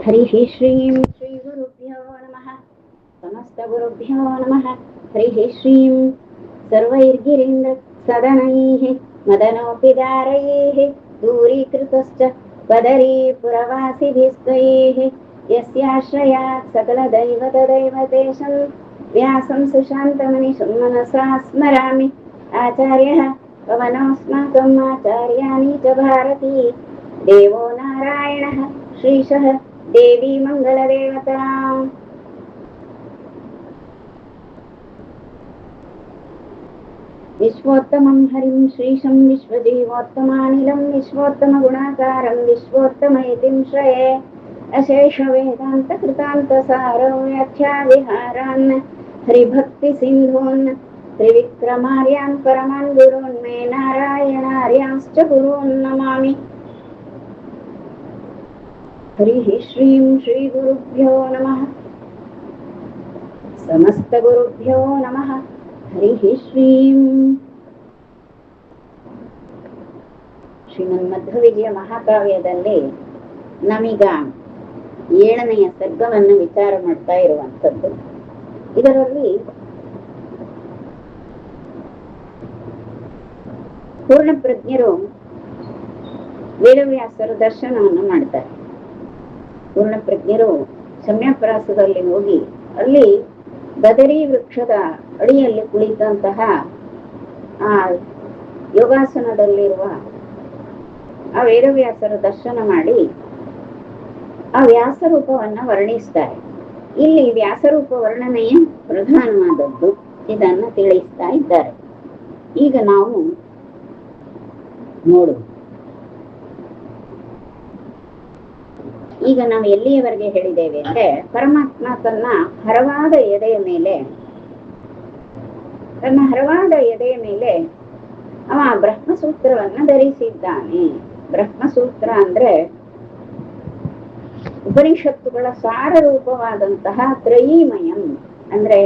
हरिः श्रीं श्रीगुरुभ्यो नमः। समस्तगुरुभ्यो नमः। हरिः श्रीं सर्वैर्गिरीन्द्रसदनैः मदनोऽपि दारैः दूरीकृतश्च पदरीपुरवासिभिस्तैः यस्याश्रयात् सकलदैवतदैवतेशं व्यासं सुशान्तमनिशं मनसा स्मरामि। आचार्यः पवनोऽस्माकम् आचार्याणि च भारती देवो नारायणः श्रीशः देवी मंगलदेवता। विश्वोत्तमं हरिं श्रीशं विश्वजीवोत्तमानिलं विश्वोत्तमगुणाकारं विश्वोत्तमयतिं श्रये अशेषवेदान्तकृतान्तसारो व्याख्याविहारान् हरिभक्तिसिन्धून् त्रिविक्रमार्यान् परमान् गुरून् मे नारायणार्यांश्च गुरून् नमामि। हरिः श्रीं श्रीगुरुभ्यो नमः। समस्तगुरुभ्यो नमः। हरिः श्रीं ಶ್ರೀಮನ್ಮಧ್ವವಿಜಯ ಮಹಾಕಾವ್ಯದಲ್ಲಿ ನಮೀಗ 7ನೆಯ ಸರ್ಗವನ್ನು ವಿಚಾರ ಮಾಡ್ತಾ ಇರುವಂಥದ್ದು. ಇದರಲ್ಲಿ ಪೂರ್ಣಪ್ರಜ್ಞರು ವೇದವ್ಯಾಸರು ದರ್ಶನವನ್ನು ಮಾಡ್ತಾರೆ. ಪೂರ್ಣಪ್ರಜ್ಞರು ಶಮ್ಯಪ್ರಾಸದಲ್ಲಿ ಹೋಗಿ ಅಲ್ಲಿ ಬದರಿ ವೃಕ್ಷದ ಅಡಿಯಲ್ಲಿ ಕುಳಿತಂತಹ ಆ ಯೋಗಾಸನದಲ್ಲಿರುವ ಆ ವೇದವ್ಯಾಸರ ದರ್ಶನ ಮಾಡಿ ಆ ವ್ಯಾಸರೂಪವನ್ನ ವರ್ಣಿಸ್ತಾರೆ. ಇಲ್ಲಿ ವ್ಯಾಸರೂಪ ವರ್ಣನೆಯೇ ಪ್ರಧಾನವಾದದ್ದು, ಇದನ್ನ ತಿಳಿಸ್ತಾ ಇದ್ದಾರೆ. ಈಗ ನಾವು ನೋಡು, ಈಗ ನಾವು ಎಲ್ಲಿಯವರೆಗೆ ಹೇಳಿದ್ದೇವೆ ಅಂದ್ರೆ, ಪರಮಾತ್ಮ ತನ್ನ ಹರವಾದ ಎದೆಯ ಮೇಲೆ ಅವ ಬ್ರಹ್ಮಸೂತ್ರವನ್ನ ಧರಿಸಿದ್ದಾನೆ. ಬ್ರಹ್ಮಸೂತ್ರ ಅಂದ್ರೆ ಉಪನಿಷತ್ತುಗಳ ಸಾರ ರೂಪವಾದಂತಹ ತ್ರಯೀಮಯಂ, ಅಂದ್ರೆ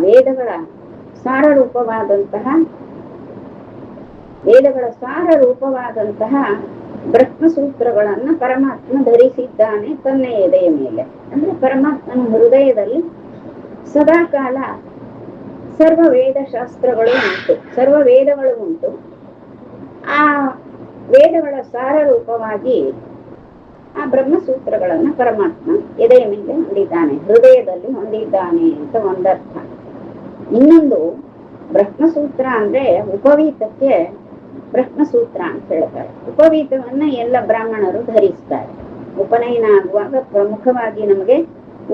ವೇದಗಳ ಸಾರ ರೂಪವಾದಂತಹ ಬ್ರಹ್ಮಸೂತ್ರಗಳನ್ನ ಪರಮಾತ್ಮ ಧರಿಸಿದ್ದಾನೆ ತನ್ನ ಎದೆಯ ಮೇಲೆ. ಅಂದ್ರೆ ಪರಮಾತ್ಮನ ಹೃದಯದಲ್ಲಿ ಸದಾಕಾಲ ಸರ್ವ ವೇದಗಳು ಉಂಟು. ಆ ವೇದಗಳ ಸಾರ ರೂಪವಾಗಿ ಆ ಬ್ರಹ್ಮಸೂತ್ರಗಳನ್ನ ಪರಮಾತ್ಮ ಎದೆಯ ಮೇಲೆ ಹೊಂದಿದ್ದಾನೆ, ಹೃದಯದಲ್ಲಿ ಹೊಂದಿದ್ದಾನೆ ಅಂತ ಒಂದರ್ಥ. ಇನ್ನೊಂದು, ಬ್ರಹ್ಮಸೂತ್ರ ಅಂದ್ರೆ ಉಪವೀತಕ್ಕೆ ಬ್ರಹ್ಮಸೂತ್ರ ಅಂತ ಹೇಳ್ತಾರೆ. ಉಪವೀತವನ್ನ ಎಲ್ಲ ಬ್ರಾಹ್ಮಣರು ಧರಿಸ್ತಾರೆ. ಉಪನಯನ ಆಗುವಾಗ ಪ್ರಮುಖವಾಗಿ ನಮಗೆ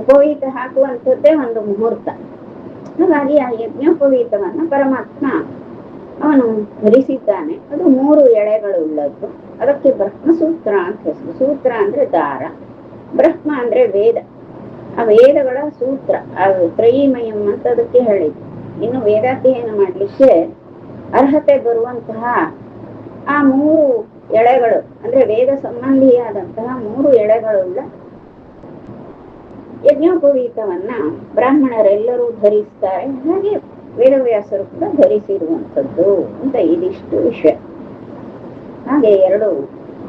ಉಪವೀತ ಹಾಕುವಂಥದ್ದೇ ಒಂದು ಮುಹೂರ್ತ. ಹಾಗಾಗಿ ಆ ಯಜ್ಞೋಪವೀತವನ್ನ ಪರಮಾತ್ಮ ಅವನು ಧರಿಸಿದ್ದಾನೆ. ಅದು 3 ಎಳೆಗಳು ಉಳ್ಳದ್ದು. ಅದಕ್ಕೆ ಬ್ರಹ್ಮಸೂತ್ರ ಅಂತ ಹೆಸರು. ಸೂತ್ರ ಅಂದ್ರೆ ದಾರ, ಬ್ರಹ್ಮ ಅಂದ್ರೆ ವೇದ, ಆ ವೇದಗಳ ಸೂತ್ರ, ಅದು ತ್ರಯೀಮಯಂ ಅಂತ ಅದಕ್ಕೆ ಹೇಳಿದ್ರು. ಇನ್ನು ವೇದಾಧ್ಯಯನ ಮಾಡ್ಲಿಕ್ಕೆ ಅರ್ಹತೆ ಬರುವಂತಹ ಆ 3 ಎಳೆಗಳು ಅಂದ್ರೆ ವೇದ ಸಂಬಂಧಿಯಾದಂತಹ 3 ಎಳೆಗಳುಳ್ಳ ಯಜ್ಞೋಪವೀತವನ್ನ ಬ್ರಾಹ್ಮಣರೆಲ್ಲರೂ ಧರಿಸ್ತಾರೆ. ಹಾಗೆ ವೇದವ್ಯಾಸರು ಕೂಡ ಧರಿಸಿರುವಂಥದ್ದು ಅಂತ ಇದಿಷ್ಟು ವಿಷಯ. ಹಾಗೆ 2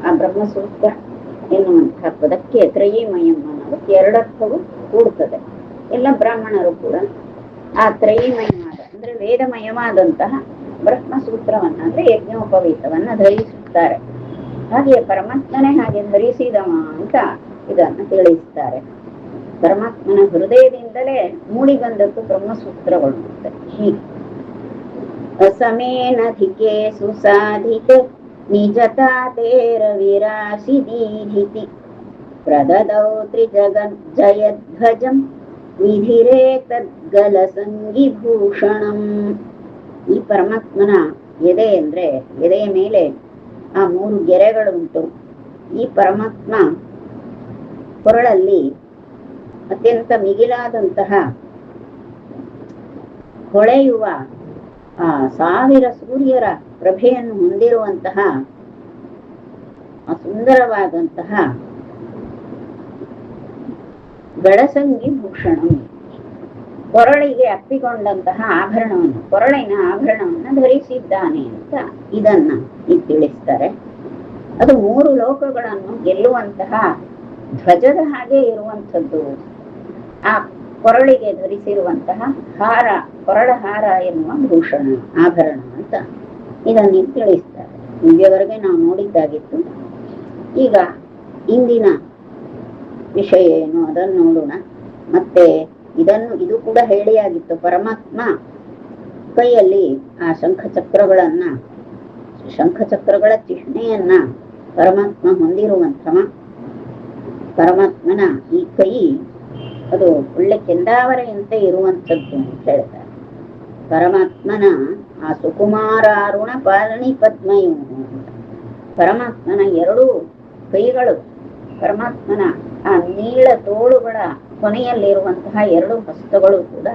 ಆ ಬ್ರಹ್ಮಸೂತ್ರ ಎನ್ನುವಂತಹ ಪದಕ್ಕೆ ತ್ರಯೀಮಯಂ ಅನ್ನೋದಕ್ಕೆ 2 ಅರ್ಥವೂ ಕೂಡ್ತದೆ. ಎಲ್ಲ ಬ್ರಾಹ್ಮಣರು ಕೂಡ ಆ ತ್ರಯೀಮಯವಾದ ಅಂದ್ರೆ ವೇದಮಯವಾದಂತಹ ಬ್ರಹ್ಮಸೂತ್ರವನ್ನ ಅಂದ್ರೆ ಯಜ್ಞೋಪವೀತವನ್ನ ಧರಿಸುತ್ತಾರೆ. ಹಾಗೆ ಪರಮಾತ್ಮನೇ ಹಾಗೆ ಧರಿಸಿದವ ಅಂತ ಇದನ್ನ ತಿಳಿಸ್ತಾರೆ. ಪರಮಾತ್ಮನ ಹೃದಯದಿಂದಲೇ ಮೂಡಿ ಬಂದದ್ದು ಬ್ರಹ್ಮಸೂತ್ರಗಳು ಅಂತ. ಹೀಗೆ ಅಸಮೇನಧಿಕೆ ಸುಸಾಧಿಕ ನಿಜತಾತೇರ ವಿರಾಶಿದೀಧಿತಿ ಪ್ರದದೌ ತ್ರಿಜಗಜ್ಜಯಧ್ವಜಂ ವಿಧಿರೇ ತದ್ಗಲ ಸಂಗಿಭೂಷಣಂ. ಈ ಪರಮಾತ್ಮನ ಎದೆ ಅಂದ್ರೆ ಎದೆಯ ಮೇಲೆ ಆ 3 ಗೆರೆಗಳುಂಟು. ಈ ಪರಮಾತ್ಮ ಕೊರಳಲ್ಲಿ ಅತ್ಯಂತ ಮಿಗಿಲಾದಂತಹ ಹೊಳೆಯುವ 1000 ಸೂರ್ಯರ ಪ್ರಭೆಯನ್ನು ಹೊಂದಿರುವಂತಹ ಆ ಸುಂದರವಾದಂತಹ ಗಡಸಂಗಿ ಭೂಷಣಂ, ಕೊರಳಿಗೆ ಅಪ್ಪಿಕೊಂಡಂತಹ ಆಭರಣವನ್ನು, ಕೊರಳಿನ ಆಭರಣವನ್ನು ಧರಿಸಿದ್ದಾನೆ ಅಂತ ಇದನ್ನ ತಿಳಿಸ್ತಾರೆ. ಅದು 3 ಲೋಕಗಳನ್ನು ಗೆಲ್ಲುವಂತಹ ಧ್ವಜದ ಹಾಗೆ ಇರುವಂಥದ್ದು ಆ ಕೊರಳಿಗೆ ಧರಿಸಿರುವಂತಹ ಹಾರ, ಕೊರಳ ಹಾರ ಎನ್ನುವ ಭೂಷಣ, ಆಭರಣ ಅಂತ ಇದನ್ನು ತಿಳಿಸ್ತಾರೆ. ಇಲ್ಲಿಯವರೆಗೆ ನಾವು ನೋಡಿದ್ದಾಗಿತ್ತು. ಈಗ ಇಂದಿನ ವಿಷಯ ಏನು ಅದನ್ನು ನೋಡೋಣ. ಮತ್ತೆ ಇದು ಕೂಡ ಹೇಳಿಯಾಗಿತ್ತು. ಪರಮಾತ್ಮ ಕೈಯಲ್ಲಿ ಆ ಶಂಖಚಕ್ರಗಳ ಚಿಹ್ನೆಯನ್ನ ಪರಮಾತ್ಮ ಹೊಂದಿರುವಂತಹ ಪರಮಾತ್ಮನ ಈ ಕೈ ಅದು ಒಳ್ಳೆ ಕೆಂದಾವರೆಯಂತೆ ಇರುವಂಥದ್ದು ಅಂತ ಹೇಳ್ತಾರೆ. ಪರಮಾತ್ಮನ ಆ ಸುಕುಮಾರಾರುಣ ಪಾಲನಿ ಪದ್ಮಯು ಅಂತ ಪರಮಾತ್ಮನ ಎರಡೂ ಕೈಗಳು, ಪರಮಾತ್ಮನ ಆ ನೀಳ ತೋಳುಗಳ ಕೊನೆಯಲ್ಲಿರುವಂತಹ ಎರಡು ಹಸ್ತಗಳು ಕೂಡ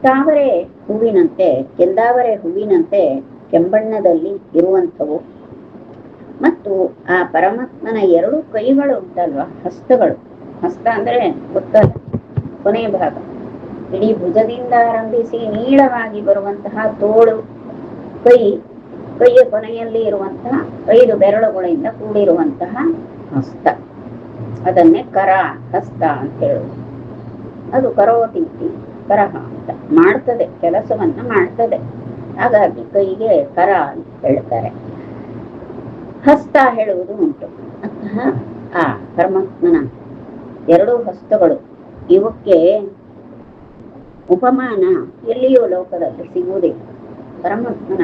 ತಾವರೆ ಹೂವಿನಂತೆ, ಕೆಂದಾವರೆ ಹೂವಿನಂತೆ ಕೆಂಬಣ್ಣದಲ್ಲಿ ಇರುವಂಥವು. ಮತ್ತು ಆ ಪರಮಾತ್ಮನ ಎರಡು ಕೈಗಳು ಉಂಟಲ್ವ, ಹಸ್ತಗಳು, ಹಸ್ತ ಅಂದ್ರೆ ಗೊತ್ತಲ್ಲ, ಕೊನೆಯ ಭಾಗ, ಇಡೀ ಭುಜದಿಂದ ಆರಂಭಿಸಿ ನೀಳವಾಗಿ ಬರುವಂತಹ ತೋಳು, ಕೈಯ ಕೊನೆಯಲ್ಲಿ ಇರುವಂತಹ 5 ಬೆರಳುಗಳಿಂದ ಕೂಡಿರುವಂತಹ ಹಸ್ತ, ಅದನ್ನೇ ಕರ, ಹಸ್ತ ಅಂತ ಹೇಳುದು. ಅದು ಕರೋತೀತಿ ಕರಹ ಅಂತ ಮಾಡ್ತದೆ, ಕೆಲಸವನ್ನ ಮಾಡ್ತದೆ. ಹಾಗಾಗಿ ಕೈಗೆ ಕರ ಅಂತ ಹೇಳ್ತಾರೆ. ಹಸ್ತ ಹೇಳುವುದು ಉಂಟು. ಅಂತಹ ಆ ಪರಮಾತ್ಮನ ಎರಡು ಹಸ್ತಗಳು, ಇವಕ್ಕೆ ಉಪಮಾನ ಎಲ್ಲಿಯೂ ಲೋಕದಲ್ಲಿ ಸಿಗುವುದಿಲ್ಲ. ಪರಮಾತ್ಮನ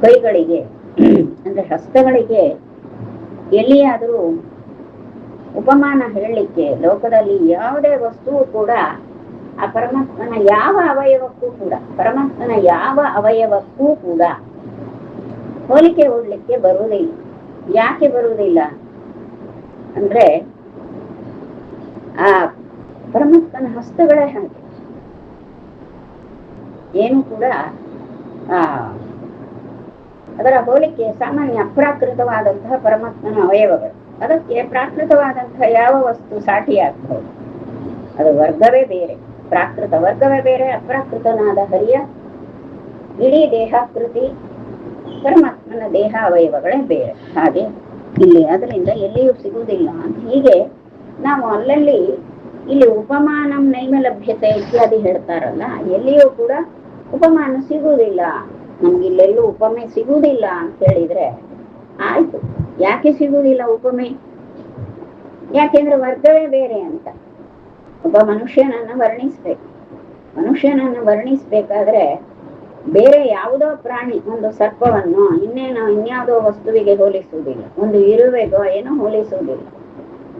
ಕೈಗಳಿಗೆ ಅಂದ್ರೆ ಹಸ್ತಗಳಿಗೆ ಎಲ್ಲಿಯಾದರೂ ಉಪಮಾನ ಹೇಳಲಿಕ್ಕೆ ಲೋಕದಲ್ಲಿ ಯಾವುದೇ ವಸ್ತುವು ಕೂಡ ಆ ಪರಮಾತ್ಮನ ಯಾವ ಅವಯವಕ್ಕೂ ಕೂಡ ಹೋಲಿಕೆ ಓಡ್ಲಿಕ್ಕೆ ಬರುವುದಿಲ್ಲ. ಯಾಕೆ ಬರುವುದಿಲ್ಲ ಅಂದ್ರೆ ಆ ಪರಮಾತ್ಮನ ಹಸ್ತಗಳೇ ಹಾಗೆ. ಏನು ಕೂಡ ಅದರ ಹೋಲಿಕೆ ಸಾಮಾನ್ಯ ಅಪ್ರಾಕೃತವಾದಂತಹ ಪರಮಾತ್ಮನ ಅವಯವಗಳು, ಅದಕ್ಕೆ ಪ್ರಾಕೃತವಾದಂತಹ ಯಾವ ವಸ್ತು ಸಾಟಿಯಾಗಬಹುದು? ಅದು ವರ್ಗವೇ ಬೇರೆ, ಪ್ರಾಕೃತ ವರ್ಗವೇ ಬೇರೆ. ಅಪ್ರಾಕೃತನಾದ ಹರಿಯ ಇಡೀ ದೇಹಾಕೃತಿ, ಪರಮಾತ್ಮನ ದೇಹ ಅವಯವಗಳೇ ಬೇರೆ. ಹಾಗೆ ಇಲ್ಲಿ ಅದರಿಂದ ಎಲ್ಲಿಯೂ ಸಿಗುವುದಿಲ್ಲ ಅಂತ ಹೀಗೆ ನಾವು ಅಲ್ಲಲ್ಲಿ ಇಲ್ಲಿ ಉಪಮಾನಂ ನೈಮಲಭ್ಯತೆ ಇತ್ಯಾದಿ ಹೇಳ್ತಾರಲ್ಲ, ಎಲ್ಲಿಯೂ ಕೂಡ ಉಪಮಾನ ಸಿಗುವುದಿಲ್ಲ, ನಮ್ಗಿಲ್ಲೆಲ್ಲೂ ಉಪಮೆ ಸಿಗುವುದಿಲ್ಲ ಅಂತ ಹೇಳಿದ್ರೆ ಆಯ್ತು. ಯಾಕೆ ಸಿಗುವುದಿಲ್ಲ ಉಪಮೆ? ಯಾಕೆಂದ್ರೆ ವರ್ಗವೇ ಬೇರೆ ಅಂತ. ಒಬ್ಬ ಮನುಷ್ಯನನ್ನ ವರ್ಣಿಸ್ಬೇಕಾದ್ರೆ ಬೇರೆ ಯಾವುದೋ ಪ್ರಾಣಿ, ಒಂದು ಸರ್ಪವನ್ನು ಇನ್ಯಾವುದೋ ವಸ್ತುವಿಗೆ ಹೋಲಿಸುವುದಿಲ್ಲ, ಒಂದು ಇರುವೆಗೋ ಏನೋ ಹೋಲಿಸುವುದಿಲ್ಲ.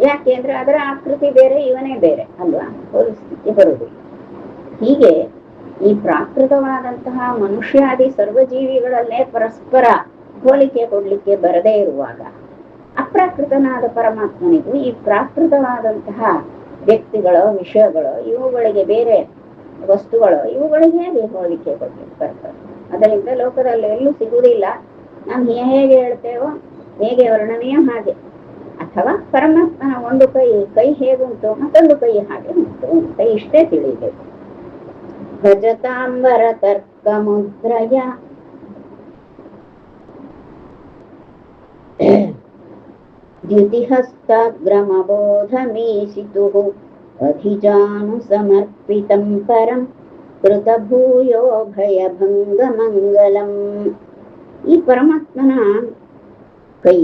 ಯಾಕೆ ಅಂದ್ರೆ ಅದರ ಆಕೃತಿ ಬೇರೆ, ಇವನೇ ಬೇರೆ ಅಲ್ವಾ, ಹೋಲಿಸಲಿಕ್ಕೆ ಬರುವುದಿಲ್ಲ. ಹೀಗೆ ಈ ಪ್ರಾಕೃತವಾದಂತಹ ಮನುಷ್ಯಾದಿ ಸರ್ವಜೀವಿಗಳಲ್ಲೇ ಪರಸ್ಪರ ಹೋಲಿಕೆ ಕೊಡ್ಲಿಕ್ಕೆ ಬರದೇ ಇರುವಾಗ ಅಪ್ರಾಕೃತನಾದ ಪರಮಾತ್ಮನಿಗೂ ಈ ಪ್ರಾಕೃತವಾದಂತಹ ವ್ಯಕ್ತಿಗಳು, ವಿಷಯಗಳು, ಇವುಗಳಿಗೆ ಬೇರೆ ವಸ್ತುಗಳು, ಇವುಗಳಿಗೆ ಹೇಗೆ ಹೋಲಿಕೆ ಕೊಡ್ಲಿಕ್ಕೆ ಬರ್ತದೆ? ಅದರಿಂದ ಲೋಕದಲ್ಲಿ ಎಲ್ಲೂ ಸಿಗುವುದಿಲ್ಲ. ನಾವು ಹೇಗೆ ಹೇಳ್ತೇವೋ, ಹೇಗೆ ವರ್ಣನೆಯೋ ಹಾಗೆ. ಅಥವಾ ಪರಮಾತ್ಮನ ಒಂದು ಕೈ ಹೇಗುಂಟು, ಮತ್ತೊಂದು ಕೈ ಹಾಗೆ ಉಂಟು ಅಂತ ಇಷ್ಟೇ ತಿಳಿಬೇಕು. ಭಜತಾಂಬರ ತರ್ಕ ಮುದ್ರಯ ದ್ಯುತಿಹಸ್ತಾಗ್ರಮಬೋಧಮೀಸಿತುಃ ಅಧಿಜಾನು ಸಮರ್ಪಿತಂ ಪರಂ ಕೃತಭೂಯೋ ಭಯಭಂಗ ಮಂಗಲಂ. ಈ ಪರಮಾತ್ಮನ ಕೈ,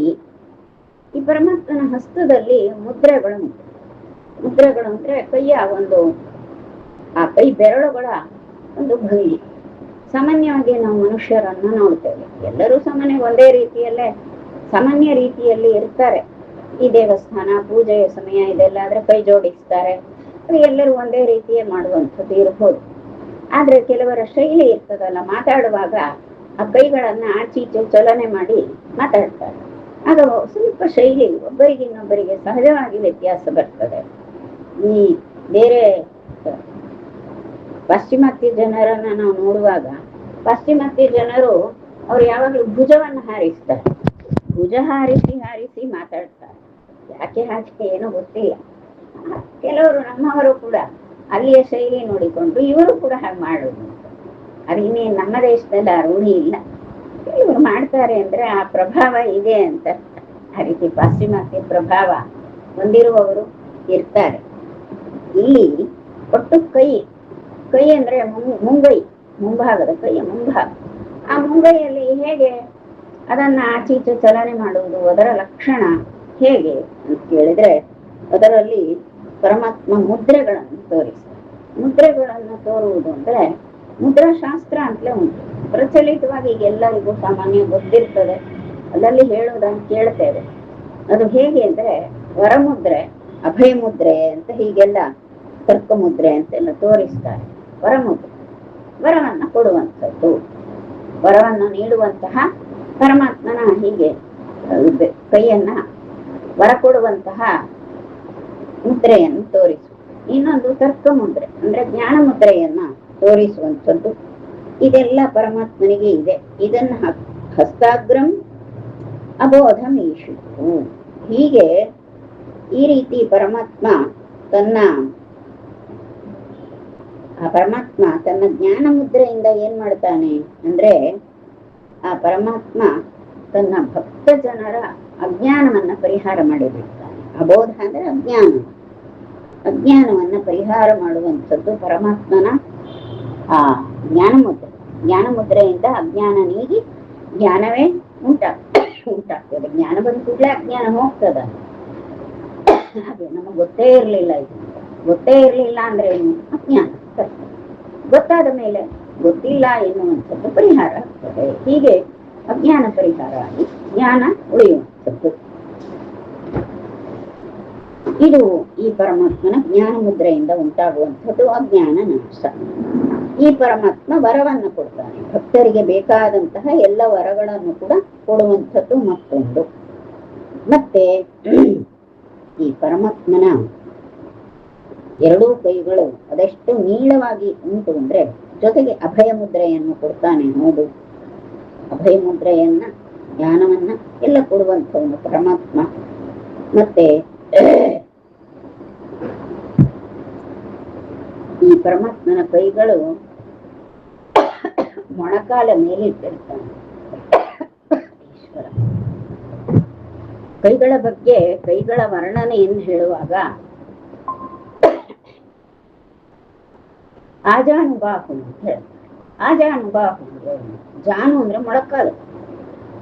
ಈ ಪರಮಾತ್ಮನ ಹಸ್ತದಲ್ಲಿ ಮುದ್ರೆಗಳು ಅಂದ್ರೆ ಕೈಯ ಆ ಕೈ ಬೆರಳುಗಳ ಒಂದು ಭಂಗಿ. ಸಾಮಾನ್ಯವಾಗಿ ನಾವು ಮನುಷ್ಯರನ್ನ ನೋಡ್ತೇವೆ, ಎಲ್ಲರೂ ಒಂದೇ ರೀತಿಯಲ್ಲೇ ಸಾಮಾನ್ಯ ರೀತಿಯಲ್ಲಿ ಇರ್ತಾರೆ. ಈ ದೇವಸ್ಥಾನ ಪೂಜೆಯ ಸಮಯ ಇದೆಲ್ಲ ಆದ್ರೆ ಕೈ ಜೋಡಿಸ್ತಾರೆ, ಎಲ್ಲರೂ ಒಂದೇ ರೀತಿಯೇ ಮಾಡುವಂಥದ್ದು ಇರ್ಬೋದು. ಆದ್ರೆ ಕೆಲವರ ಶೈಲಿ ಇರ್ತದಲ್ಲ, ಮಾತಾಡುವಾಗ ಆ ಕೈಗಳನ್ನ ಆಚೀಚೆ ಚಲನೆ ಮಾಡಿ ಮಾತಾಡ್ತಾರೆ. ಆಗ ಸ್ವಲ್ಪ ಶೈಲಿ ಒಬ್ಬರಿಗೆ ಇನ್ನೊಬ್ಬರಿಗೆ ಸಹಜವಾಗಿ ವ್ಯತ್ಯಾಸ ಬರ್ತದೆ. ಈ ಬೇರೆ ಪಾಶ್ಚಿಮಾತ್ಯ ಜನರನ್ನ ನಾವು ನೋಡುವಾಗ, ಪಾಶ್ಚಿಮಾತ್ಯ ಜನರು ಅವ್ರು ಯಾವಾಗಲೂ ಭುಜವನ್ನು ಹಾರಿಸ್ತಾರೆ, ಭುಜ ಹಾರಿಸಿ ಮಾತಾಡ್ತಾರೆ. ಯಾಕೆ ಹಾಗೆ ಏನೋ ಗೊತ್ತಿಲ್ಲ. ಕೆಲವರು ನಮ್ಮವರು ಕೂಡ ಅಲ್ಲಿಯ ಶೈಲಿ ನೋಡಿಕೊಂಡು ಇವರು ಕೂಡ ಹಾಗೆ ಮಾಡುದು. ಅದು ಇನ್ನೇನು ನಮ್ಮ ದೇಶದಲ್ಲಿ ಆ ರೂಢಿ ಇಲ್ಲ. ಇವರು ಮಾಡ್ತಾರೆ ಅಂದ್ರೆ ಆ ಪ್ರಭಾವ ಇದೆ ಅಂತ. ಆ ರೀತಿ ಪಾಶ್ಚಿಮಾತ್ಯ ಪ್ರಭಾವ ಹೊಂದಿರುವವರು ಇರ್ತಾರೆ. ಇಲ್ಲಿ ಒಟ್ಟು ಕೈ, ಕೈ ಅಂದ್ರೆ ಮುಂಗೈ, ಮುಂಭಾಗದ ಕೈಯ ಮುಂಭಾಗ. ಆ ಮುಂಗೈಯಲ್ಲಿ ಹೇಗೆ ಅದನ್ನ ಆಚೀಚೆ ಚಲನೆ ಮಾಡುವುದು, ಅದರ ಲಕ್ಷಣ ಹೇಗೆ ಅಂತ ಕೇಳಿದ್ರೆ ಅದರಲ್ಲಿ ಪರಮಾತ್ಮ ಮುದ್ರೆಗಳನ್ನು ತೋರಿಸ್ತಾರೆ. ಮುದ್ರೆಗಳನ್ನು ತೋರುವುದು ಅಂದ್ರೆ ಮುದ್ರಾಶಾಸ್ತ್ರ ಅಂತಲೇ ಉಂಟು. ಪ್ರಚಲಿತವಾಗಿ ಈಗ ಎಲ್ಲರಿಗೂ ಸಾಮಾನ್ಯ ಗೊತ್ತಿರ್ತದೆ, ಅದರಲ್ಲಿ ಹೇಳುವುದನ್ನು ಕೇಳ್ತೇವೆ. ಅದು ಹೇಗೆ ಅಂದ್ರೆ ವರಮುದ್ರೆ, ಅಭಯ ಮುದ್ರೆ ಅಂತ ಹೀಗೆಲ್ಲ, ತರ್ಕ ಮುದ್ರೆ ಅಂತೆಲ್ಲ ತೋರಿಸ್ತಾರೆ. ವರಮುದ್ರೆ ವರವನ್ನ ಕೊಡುವಂಥದ್ದು, ವರವನ್ನು ನೀಡುವಂತಹ ಪರಮಾತ್ಮನ ಹೀಗೆ ಕೈಯನ್ನ ವರ ಕೊಡುವಂತಹ ಮುದ್ರೆಯನ್ನು ತೋರಿಸು. ಇನ್ನೊಂದು ತರ್ಕ ಮುದ್ರೆ ಅಂದ್ರೆ ಜ್ಞಾನ ಮುದ್ರೆಯನ್ನ ತೋರಿಸುವಂಥದ್ದು. ಇದೆಲ್ಲ ಪರಮಾತ್ಮನಿಗೆ ಇದೆ. ಇದನ್ನ ಹಸ್ತಾಗ್ರಂ ಅಬೋಧಂ ಈಶಿತು. ಹೀಗೆ ಈ ರೀತಿ ಪರಮಾತ್ಮ ತನ್ನ ಜ್ಞಾನ ಮುದ್ರೆಯಿಂದ ಏನ್ ಮಾಡ್ತಾನೆ ಅಂದ್ರೆ ಆ ಪರಮಾತ್ಮ ತನ್ನ ಭಕ್ತ ಜನರ ಅಜ್ಞಾನವನ್ನ ಪರಿಹಾರ ಮಾಡಿಬಿಡ್ತಾನೆ. ಅಬೋಧ ಅಂದ್ರೆ ಅಜ್ಞಾನವನ್ನ ಪರಿಹಾರ ಮಾಡುವಂಥದ್ದು ಪರಮಾತ್ಮನ ಆ ಜ್ಞಾನ ಮುದ್ರೆ. ಜ್ಞಾನ ಮುದ್ರೆಯಿಂದ ಅಜ್ಞಾನ ನೀಗಿ ಜ್ಞಾನವೇ ಉಂಟಾಗ್ತದೆ. ಜ್ಞಾನ ಬಂದ ಕೂಡಲೇ ಅಜ್ಞಾನ ಹೋಗ್ತದ. ಹಾಗೆ ನಮಗೆ ಗೊತ್ತೇ ಇರ್ಲಿಲ್ಲ, ಅಂದ್ರೆ ಏನು? ಅಜ್ಞಾನ. ಗೊತ್ತಾದ ಮೇಲೆ ಗೊತ್ತಿಲ್ಲ ಎನ್ನುವಂಥದ್ದು ಪರಿಹಾರ ಆಗ್ತದೆ. ಹೀಗೆ ಅಜ್ಞಾನ ಪರಿಹಾರ ಆಗಿ ಜ್ಞಾನ ಉಳಿಯುವಂಥದ್ದು. ಇದು ಈ ಪರಮಾತ್ಮನ ಜ್ಞಾನ ಮುದ್ರೆಯಿಂದ ಉಂಟಾಗುವಂಥದ್ದು ಅಜ್ಞಾನ ನಾಶ. ಈ ಪರಮಾತ್ಮ ವರವನ್ನು ಕೊಡ್ತಾನೆ. ಭಕ್ತರಿಗೆ ಬೇಕಾದಂತಹ ಎಲ್ಲ ವರಗಳನ್ನು ಕೂಡ ಕೊಡುವಂಥದ್ದು ಮತ್ತೊಂದು. ಮತ್ತೆ ಈ ಪರಮಾತ್ಮನ ಎರಡೂ ಕೈಗಳು ಅದೆಷ್ಟು ನೀಳವಾಗಿ ಉಂಟು ಅಂದ್ರೆ ಜೊತೆಗೆ ಅಭಯ ಮುದ್ರೆಯನ್ನು ಕೊಡ್ತಾನೆ. ಹೌದು, ಅಭಯ ಮುದ್ರೆಯನ್ನ, ಜ್ಞಾನವನ್ನ ಎಲ್ಲ ಕೊಡುವಂಥವನು ಪರಮಾತ್ಮ. ಮತ್ತೆ ಈ ಪರಮಾತ್ಮನ ಕೈಗಳು ಮೊಣಕಾಲ ಮೇಲಿಟ್ಟಿರ್ತಾನೆ ಈಶ್ವರ. ಕೈಗಳ ಬಗ್ಗೆ, ಕೈಗಳ ವರ್ಣನೆಯನ್ನು ಹೇಳುವಾಗ ಆಜಾನುಬಾಹು ಅಂತ ಹೇಳ್ತಾರೆ. ಆಜಾನುಬಾಹು ಜಾನು ಅಂದ್ರೆ ಮೊಳಕಾಲು,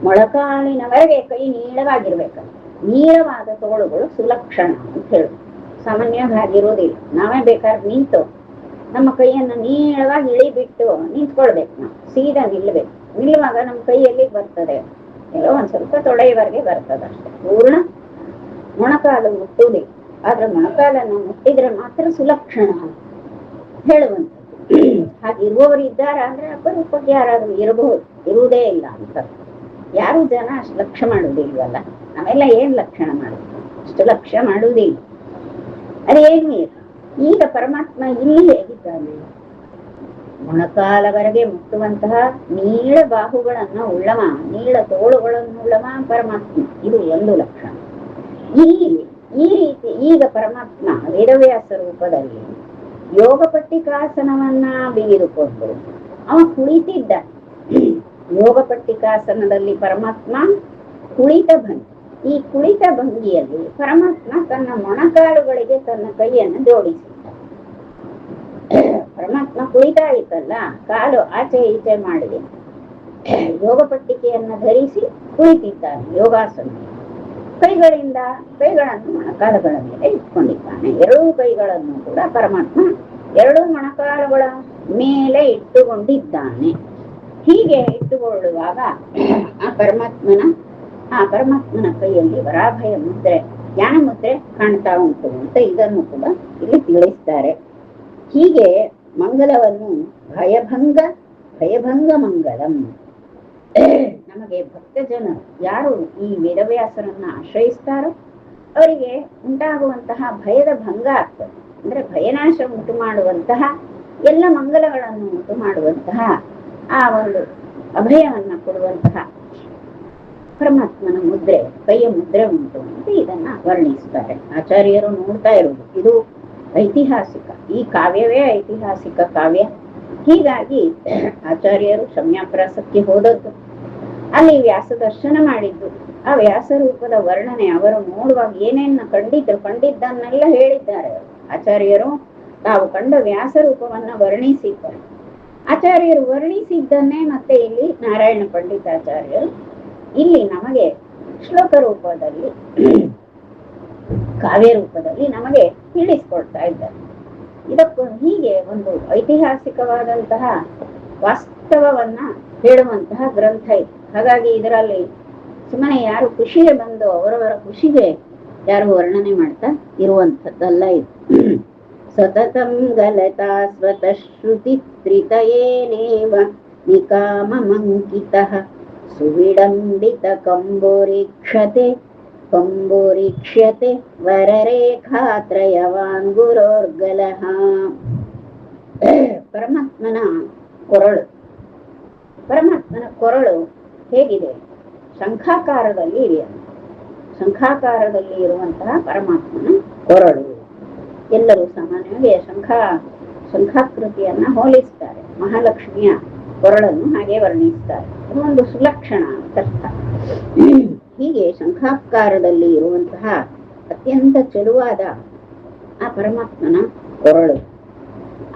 ಮೊಳಕಾಲಿನವರೆಗೆ ಕೈ ನೀಳವಾಗಿರ್ಬೇಕಲ್ಲ. ನೀಳವಾದ ತೋಳುಗಳು ಸುಲಕ್ಷಣ ಅಂತ ಹೇಳುದು. ಸಾಮಾನ್ಯವಾಗಿರೋದಿಲ್ಲ. ನಾವೇ ಬೇಕಾದ್ರೆ ನಿಂತು ನಮ್ಮ ಕೈಯನ್ನು ನೀಳವಾಗಿ ಇಳಿಬಿಟ್ಟು ನಿಂತ್ಕೊಳ್ಬೇಕು. ನಾವು ಸೀದಾ ನಿಲ್ಬೇಕು. ನಿಲ್ಲುವಾಗ ನಮ್ಮ ಕೈಯಲ್ಲಿ ಬರ್ತದೆ, ಎಲ್ಲೋ ಒಂದ್ ಸ್ವಲ್ಪ ತೊಡೆಯವರೆಗೆ ಬರ್ತದೆ ಅಷ್ಟೇ. ಪೂರ್ಣ ಮೊಣಕಾಲು ಮುಟ್ಟುವುದಿಲ್ಲ. ಆದ್ರೆ ಮೊಣಕಾಲನ್ನು ಮುಟ್ಟಿದ್ರೆ ಮಾತ್ರ ಸುಲಕ್ಷಣ ಹೇಳುವಂಥದ್ದು. ಹಾಗಿರುವವರು ಇದ್ದಾರ ಅಂದ್ರೆ ಅಪರೂಪಕ್ಕೆ ಯಾರಾದ್ರೂ ಇರಬಹುದು, ಇರುವುದೇ ಇಲ್ಲ ಅಂತ. ಯಾರು ಜನ ಅಷ್ಟು ಲಕ್ಷ್ಯ ಮಾಡುವುದಿಲ್ವಲ್ಲ. ನಾವೆಲ್ಲ ಏನ್ ಲಕ್ಷಣ ಮಾಡುದು? ಅಷ್ಟು ಲಕ್ಷ್ಯ ಮಾಡುವುದಿಲ್ಲ. ಅದೇನು ಇಲ್ಲ. ಈಗ ಪರಮಾತ್ಮ ಇಲ್ಲಿ ಹೇಗಿದ್ದಾನೆ? ಮೊಣಕಾಲವರೆಗೆ ಮುಟ್ಟುವಂತಹ ನೀಳ ಬಾಹುಗಳನ್ನ ಉಳ್ಳವ, ನೀಳ ತೋಳುಗಳನ್ನು ಉಳ್ಳವ ಪರಮಾತ್ಮ. ಇದು ಒಂದು ಲಕ್ಷಣ. ಇಲ್ಲಿ ಈ ರೀತಿ ಈಗ ಪರಮಾತ್ಮ ವೇದವ್ಯಾಸ ರೂಪದಲ್ಲಿ ಯೋಗ ಪಟ್ಟಿಕಾಸನವನ್ನ ಬಿಗಿದುಕೊಂಡು ಅವ ಕುಳಿತಿದ್ದ. ಯೋಗ ಪಟ್ಟಿಕಾಸನದಲ್ಲಿ ಪರಮಾತ್ಮ ಕುಳಿತ ಭಂಗಿ. ಈ ಕುಳಿತ ಭಂಗಿಯಲ್ಲಿ ಪರಮಾತ್ಮ ತನ್ನ ಮೊಣಕಾಲುಗಳಿಗೆ ತನ್ನ ಕೈಯನ್ನು ಜೋಡಿಸಿದ್ದ. ಪರಮಾತ್ಮ ಕುಳಿತಾ ಇತ್ತಲ್ಲ, ಕಾಲು ಆಚೆ ಈಚೆ ಮಾಡಿದೆ, ಯೋಗ ಪಟ್ಟಿಕೆಯನ್ನ ಧರಿಸಿ ಕುಳಿತಿದ್ದಾನೆ ಯೋಗಾಸನ. ಕೈಗಳನ್ನು ಮೊಣಕಾಲುಗಳ ಮೇಲೆ ಇಟ್ಕೊಂಡಿದ್ದಾನೆ. ಎರಡೂ ಕೈಗಳನ್ನು ಕೂಡ ಪರಮಾತ್ಮ ಎರಡೂ ಮೊಣಕಾಲುಗಳ ಮೇಲೆ ಇಟ್ಟುಕೊಂಡಿದ್ದಾನೆ. ಹೀಗೆ ಇಟ್ಟುಕೊಳ್ಳುವಾಗ ಆ ಪರಮಾತ್ಮನ ಕೈಯಲ್ಲಿ ವರಾಭಯ ಮುದ್ರೆ, ಜ್ಞಾನ ಮುದ್ರೆ ಕಾಣ್ತಾ ಉಂಟು ಅಂತ ಇದನ್ನು ಕೂಡ ಇಲ್ಲಿ ತಿಳಿಸ್ತಾರೆ. ಹೀಗೆ ಮಂಗಲವನ್ನು ಭಯಭಂಗ ಮಂಗಲಂ. ನಮಗೆ ಭಕ್ತ ಜನ ಯಾರು ಈ ವೇದವ್ಯಾಸರನ್ನ ಆಶ್ರಯಿಸ್ತಾರೋ ಅವರಿಗೆ ಉಂಟಾಗುವಂತಹ ಭಯದ ಭಂಗ ಆಗ್ತದೆ. ಅಂದ್ರೆ ಭಯನಾಶ ಉಂಟು ಮಾಡುವಂತಹ ಎಲ್ಲ ಮಂಗಲಗಳನ್ನು ಉಂಟು ಮಾಡುವಂತಹ ಆ ಒಂದು ಅಭಯವನ್ನ ಕೊಡುವಂತಹ ಪರಮಾತ್ಮನ ಮುದ್ರೆ, ಕೈಯ ಮುದ್ರೆ ಉಂಟು ಅಂತ ಇದನ್ನ ವರ್ಣಿಸ್ತಾರೆ ಆಚಾರ್ಯರು. ನೋಡ್ತಾ ಇರುವುದು ಇದು ಐತಿಹಾಸಿಕ, ಈ ಕಾವ್ಯವೇ ಐತಿಹಾಸಿಕ ಕಾವ್ಯ. ಹೀಗಾಗಿ ಆಚಾರ್ಯರು ಶಮ್ಯಾಪ್ರಾಸಕ್ಕೆ ಹೋದದ್ದು, ಅಲ್ಲಿ ವ್ಯಾಸ ದರ್ಶನ ಮಾಡಿದ್ದು, ಆ ವ್ಯಾಸರೂಪದ ವರ್ಣನೆ ಅವರು ನೋಡುವಾಗ ಏನೇನು ಕಂಡಿದ್ದನ್ನೆಲ್ಲ ಹೇಳಿದ್ದಾರೆ ಆಚಾರ್ಯರು. ತಾವು ಕಂಡ ವ್ಯಾಸರೂಪವನ್ನ ವರ್ಣಿಸಿದ್ದಾರೆ. ಆಚಾರ್ಯರು ವರ್ಣಿಸಿದ್ದನ್ನೇ ಮತ್ತೆ ಇಲ್ಲಿ ನಾರಾಯಣ ಪಂಡಿತಾಚಾರ್ಯರು ಇಲ್ಲಿ ನಮಗೆ ಶ್ಲೋಕ ರೂಪದಲ್ಲಿ ಕಾವ್ಯ ರೂಪದಲ್ಲಿ ನಮಗೆ ತಿಳಿಸ್ಕೊಡ್ತಾ ಇದ್ದಾರೆ. ಇದಕ್ಕೂ ಹೀಗೆ ಒಂದು ಐತಿಹಾಸಿಕವಾದಂತಹ ವಾಸ್ತವವನ್ನ ಹೇಳುವಂತಹ ಗ್ರಂಥ ಇದು. ಹಾಗಾಗಿ ಇದರಲ್ಲಿ ಸುಮ್ಮನೆ ಯಾರು ಖುಷಿಗೆ ಬಂದು ಅವರವರ ಖುಷಿಗೆ ಯಾರು ವರ್ಣನೆ ಮಾಡ್ತಾ ಇರುವಂಥದ್ದಲ್ಲ ಇದು. ಸತತಂ ಗಲತಾ ಸ್ವತಃ ಶ್ರುತಿ ತ್ರಿತಯೇನೇವ ನಿಕಾಮಮಂಕಿತಃ ಸುವಿಡಂಬಿತ ಕಂಬೋರೀಕ್ಷ್ಯತೆ ವರರೇಖಾತ್ರಯವಾನ್ ಗುರೋರ್ಗಲಃ. ಪರಮಾತ್ಮನ ಕೊರಳು ಹೇಗಿದೆ? ಶಂಖಾಕಾರದಲ್ಲಿ ಇದೆಯಲ್ಲ. ಶಂಖಾಕಾರದಲ್ಲಿ ಇರುವಂತಹ ಪರಮಾತ್ಮನ ಕೊರಳು ಎಲ್ಲರೂ ಸಾಮಾನ್ಯವಾಗಿ ಶಂಖಾಕೃತಿಯನ್ನ ಹೋಲಿಸ್ತಾರೆ. ಮಹಾಲಕ್ಷ್ಮಿಯ ಕೊರಳನ್ನು ಹಾಗೆ ವರ್ಣಿಸ್ತಾರೆ. ಅದು ಒಂದು ಸುಲಕ್ಷಣ ಅಂತ ಅರ್ಥ. ಹೀಗೆ ಶಂಖಾಕಾರದಲ್ಲಿ ಇರುವಂತಹ ಅತ್ಯಂತ ಚೆಲುವಾದ ಆ ಪರಮಾತ್ಮನ ಕೊರಳು,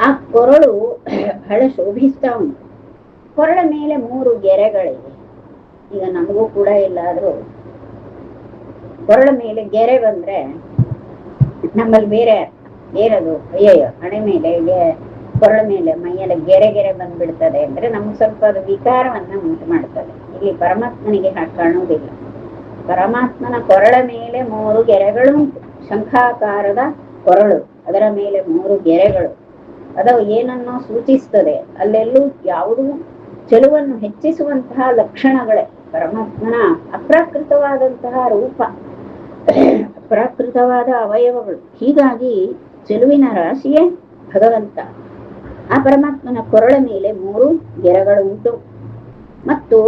ಆ ಕೊರಳು ಬಹಳ ಶೋಭಿಸ್ತಾ ಉಂಟು. ಕೊರಳ ಮೇಲೆ 3 ಗೆರೆಗಳಿವೆ. ಈಗ ನಮಗೂ ಕೂಡ ಎಲ್ಲಾದ್ರೂ ಕೊರಳ ಮೇಲೆ ಗೆರೆ ಬಂದ್ರೆ ನಮ್ಮಲ್ಲಿ ಬೇರೆದು ಅಯ್ಯಯ್ಯೋ ಹಣೆ ಮೇಲೆ ಕೊರಳ ಮೇಲೆ ಮೈಯೆಲ್ಲ ಗೆರೆ ಬಂದ್ಬಿಡ್ತದೆ ಅಂದ್ರೆ ನಮ್ಗೆ ಸ್ವಲ್ಪ ಅದು ವಿಕಾರವನ್ನ ಉಂಟು ಮಾಡ್ತದೆ. ಇಲ್ಲಿ ಪರಮಾತ್ಮನಿಗೆ ಹಾಗೆ ಕಾಣುವುದಿಲ್ಲ. ಪರಮಾತ್ಮನ ಕೊರಳ ಮೇಲೆ 3 ಗೆರೆಗಳು ಉಂಟು. ಶಂಖಾಕಾರದ ಕೊರಳು, ಅದರ ಮೇಲೆ 3 ಗೆರೆಗಳು. ಅದು ಏನನ್ನೋ ಸೂಚಿಸ್ತದೆ. ಅಲ್ಲೆಲ್ಲೂ ಯಾವುದೂ ಚೆಲುವನ್ನು ಹೆಚ್ಚಿಸುವಂತಹ ಲಕ್ಷಣಗಳೇ ಪರಮಾತ್ಮನ ಅಪ್ರಾಕೃತವಾದಂತಹ ರೂಪ, ಅಪ್ರಾಕೃತವಾದ ಅವಯವಗಳು. ಹೀಗಾಗಿ ಚೆಲುವಿನ ರಾಶಿಯೇ ಭಗವಂತ. ಆ ಪರಮಾತ್ಮನ ಕೊರಳ ಮೇಲೆ 3 ಗೆರೆಗಳು ಉಂಟು. ಮತ್ತು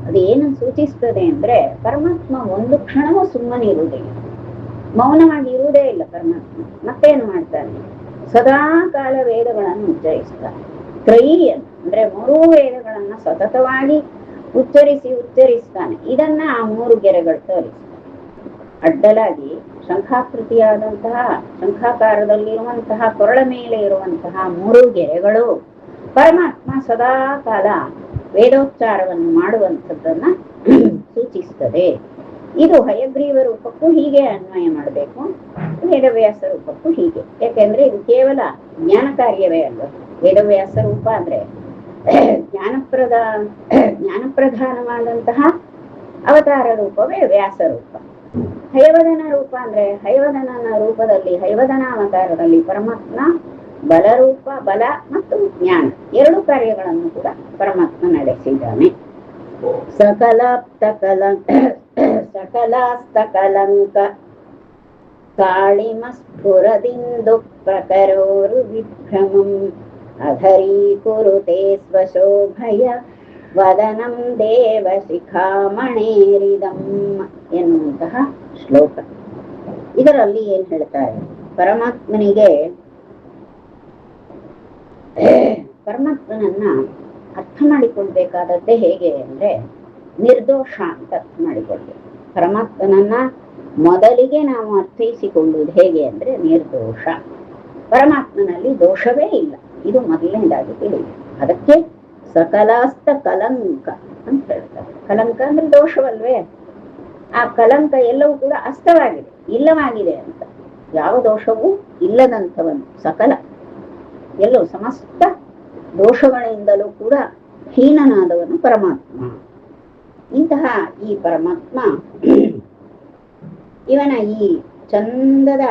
ಅದೇನು ಸೂಚಿಸ್ತದೆ ಅಂದ್ರೆ ಪರಮಾತ್ಮ ಒಂದು ಕ್ಷಣವೂ ಸುಮ್ಮನೆ ಇರುವುದಿಲ್ಲ, ಮೌನವಾಗಿ ಇರುವುದೇ ಇಲ್ಲ ಪರಮಾತ್ಮ. ಮತ್ತೇನು ಮಾಡ್ತಾನೆ? ಸದಾ ಕಾಲ ವೇದಗಳನ್ನು ಉಚ್ಚರಿಸ್ತಾನೆ. ತ್ರಯೀಯನ್ ಅಂದ್ರೆ 3 ವೇದಗಳನ್ನ ಸತತವಾಗಿ ಉಚ್ಚರಿಸ್ತಾನೆ. ಇದನ್ನ ಆ 3 ಗೆರೆಗಳು ತೋರಿಸ್ತಾನೆ. ಅಡ್ಡಲಾಗಿ ಶಂಖಾಕೃತಿಯಾದಂತಹ ಶಂಖಾಕಾರದಲ್ಲಿರುವಂತಹ ಕೊರಳ ಮೇಲೆ ಇರುವಂತಹ 3 ಗೆರೆಗಳು ಪರಮಾತ್ಮ ಸದಾ ಕಾಲ ವೇದೋಚ್ಚಾರವನ್ನು ಮಾಡುವಂಥದ್ದನ್ನ ಸೂಚಿಸ್ತದೆ. ಇದು ಹಯಗ್ರೀವ ರೂಪಕ್ಕೂ ಹೀಗೆ ಅನ್ವಯ ಮಾಡಬೇಕು, ವೇದವ್ಯಾಸ ರೂಪಕ್ಕೂ ಹೀಗೆ. ಯಾಕೆಂದ್ರೆ ಇದು ಕೇವಲ ಜ್ಞಾನ ಕಾರ್ಯವೇ ಅಲ್ಲ. ವೇದವ್ಯಾಸ ರೂಪ ಅಂದ್ರೆ ಜ್ಞಾನಪ್ರಧಾನವಾದಂತಹ ಅವತಾರ ರೂಪವೇ ವ್ಯಾಸ ರೂಪ. ಹಯವದನ ರೂಪ ಅಂದ್ರೆ ಹಯವದನನ ರೂಪದಲ್ಲಿ ಹಯವದನಾವತಾರದಲ್ಲಿ ಪರಮಾತ್ಮ ಬಲರೂಪ, ಬಲ ಮತ್ತು ಜ್ಞಾನ 2 ಕಾರ್ಯಗಳನ್ನು ಕೂಡ ಪರಮಾತ್ಮ ನಡೆಸಿದ್ದಾನೆ. ಸಕಲಾಸ್ತಕಲಂಕ ಕಾಳಿಮ ಸ್ಫುರದಿಂದು ಪ್ರಕರೋರು ವಿಭ್ರಮಂ ಅಧರೀಕುರುತೆ ಸ್ವಶೋಭಯ ವದನಂ ದೇವ ಶಿಖಾಮಣೇರಿದಂ ಎನ್ನುವಂತಹ ಶ್ಲೋಕ. ಇದರಲ್ಲಿ ಏನ್ ಹೇಳ್ತಾರೆ? ಪರಮಾತ್ಮನನ್ನ ಅರ್ಥ ಮಾಡಿಕೊಳ್ಬೇಕಾದದ್ದೇ ಹೇಗೆ ಅಂದ್ರೆ ನಿರ್ದೋಷ ಅಂತ ಅರ್ಥ ಮಾಡಿಕೊಳ್ಬೇಕು. ಪರಮಾತ್ಮನನ್ನ ಮೊದಲಿಗೆ ನಾವು ಅರ್ಥೈಸಿಕೊಳ್ಳುವುದು ಹೇಗೆ ಅಂದ್ರೆ ನಿರ್ದೋಷ. ಪರಮಾತ್ಮನಲ್ಲಿ ದೋಷವೇ ಇಲ್ಲ, ಇದು ಮೊದಲನೇದಾಗಿ ತಿಳಿಯುವುದು. ಅದಕ್ಕೆ ಸಕಲಾಸ್ತ ಕಲಂಕ ಅಂತ ಹೇಳ್ತಾರೆ. ಕಲಂಕ ಅಂದ್ರೆ ದೋಷವಲ್ವೇ? ಆ ಕಲಂಕ ಎಲ್ಲವೂ ಕೂಡ ಅಸ್ತವಾಗಿದೆ, ಇಲ್ಲವಾಗಿದೆ ಅಂತ. ಯಾವ ದೋಷವೂ ಇಲ್ಲದಂಥವನು ಸಕಲ, ಎಲ್ಲವೂ ಸಮಸ್ತ ದೋಷಗಳಿಂದಲೂ ಕೂಡ ಹೀನನಾದವನು ಪರಮಾತ್ಮ. ಇಂತಹ ಈ ಪರಮಾತ್ಮ ಇವನ ಈ ಚಂದದ